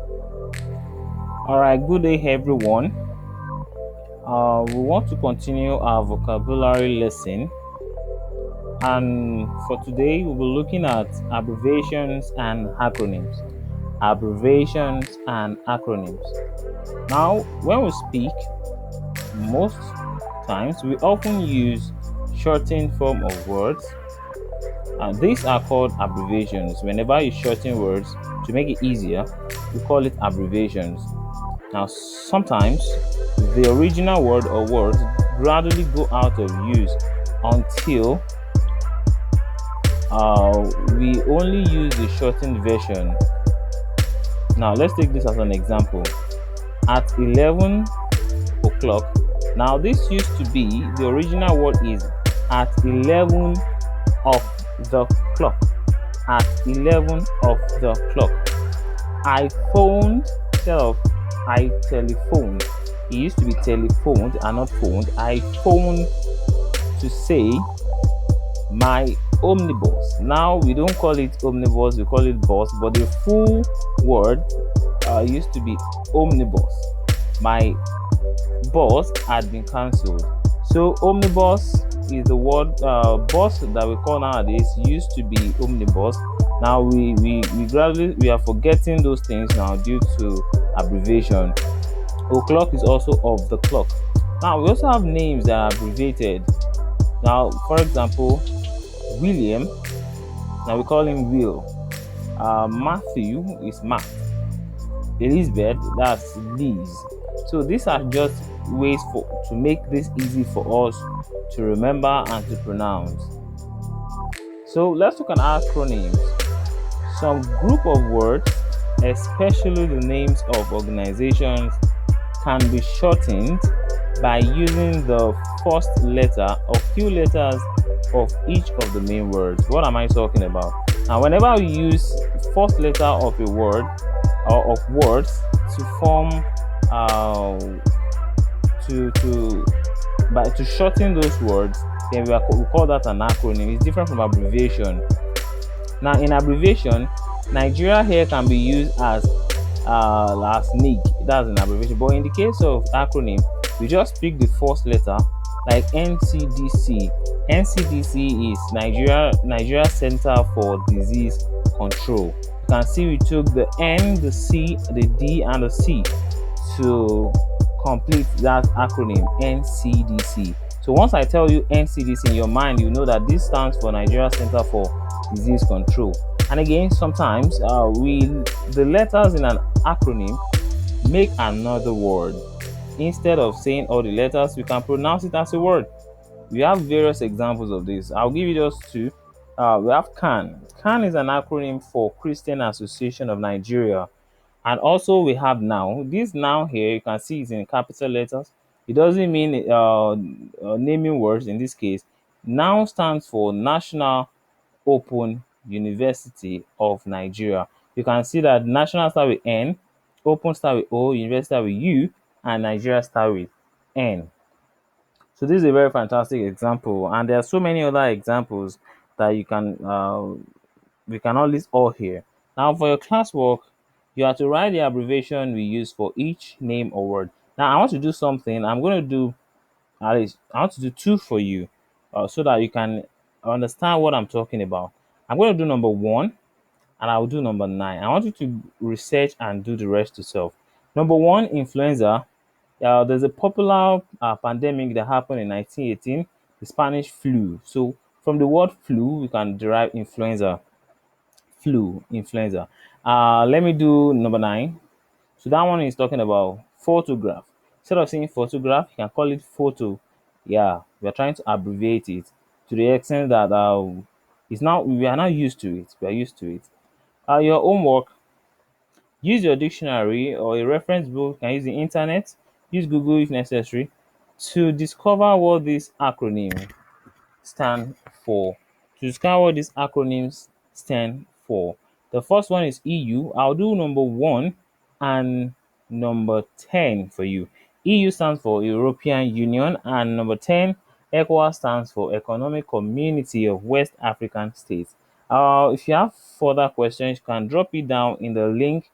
All right, good day, everyone. We want to continue our vocabulary lesson, and for today, we'll be looking at abbreviations and acronyms. Abbreviations and acronyms. Now, when we speak, most times we often use shortened form of words, and these are called abbreviations. Whenever you shorten words to make it easier, we call it abbreviations. Now, sometimes the original word or words gradually go out of use until we only use the shortened version. Now, let's take this as an example. At 11 o'clock, now this used to be the original word is at 11 of the clock. At 11 of the clock. I phoned instead of I telephoned. It used to be telephoned and not phoned. I phoned to say my omnibus. Now we don't call it omnibus, we call it bus, but the full word used to be omnibus. My bus had been cancelled. So omnibus is the word bus that we call nowadays used to be omnibus. Now we gradually we are forgetting those things now due to abbreviation. O'clock is also of the clock. Now we also have names that are abbreviated. Now, for example, William. Now we call him Will. Matthew is Matt. Elizabeth, that's Liz. So these are just ways to make this easy for us to remember and to pronounce. So let's look at acronyms. Some group of words, especially the names of organizations, can be shortened by using the first letter or few letters of each of the main words. What am I talking about? Now, whenever we use first letter of a word or of words to form to shorten those words, then we call that an acronym. It's different from abbreviation. Now, in abbreviation, Nigeria here can be used as NIG. That's an abbreviation. But in the case of acronym, we just pick the first letter, like NCDC. NCDC is Nigeria Center for Disease Control. You can see we took the N, the C, the D, and the C to complete that acronym NCDC. So once I tell you NCDC in your mind, you know that this stands for Nigeria Center for Disease Control. And again, sometimes the letters in an acronym make another word. Instead of saying all the letters, we can pronounce it as a word. We have various examples of this. I'll give you just two. We have CAN. CAN is an acronym for Christian Association of Nigeria. And also we have NOW. This NOW here, you can see it's in capital letters. It doesn't mean naming words in this case. NOW stands for National Open University of Nigeria. You can see that national start with N, open start with O, university start with U, and Nigeria start with N. So this is a very fantastic example, and there are so many other examples that we can all list all here. Now for your classwork, you have to write the abbreviation we use for each name or word. Now I want to do something. I'm going to do at least I want to do two for you, so that you can understand what I'm talking about. I'm going to do number one, and I'll do number nine. I want you to research and do the rest yourself. Number one, influenza. There's a popular pandemic that happened in 1918, the Spanish flu. So from the word flu, we can derive influenza. Flu, influenza. Let me do number nine. So that one is talking about photograph. Instead of saying photograph, you can call it photo. Yeah, we are trying to abbreviate it to the extent that we are not used to it. We are used to it. Your homework: use your dictionary or a reference book. You can use the internet. Use Google if necessary to discover what this acronym stand for. To discover what these acronyms stand for. The first one is EU. I'll do number one and number 10 for you. EU stands for European Union, and number 10, ECOWAS, stands for Economic Community of West African States. If you have further questions, you can drop it down in the link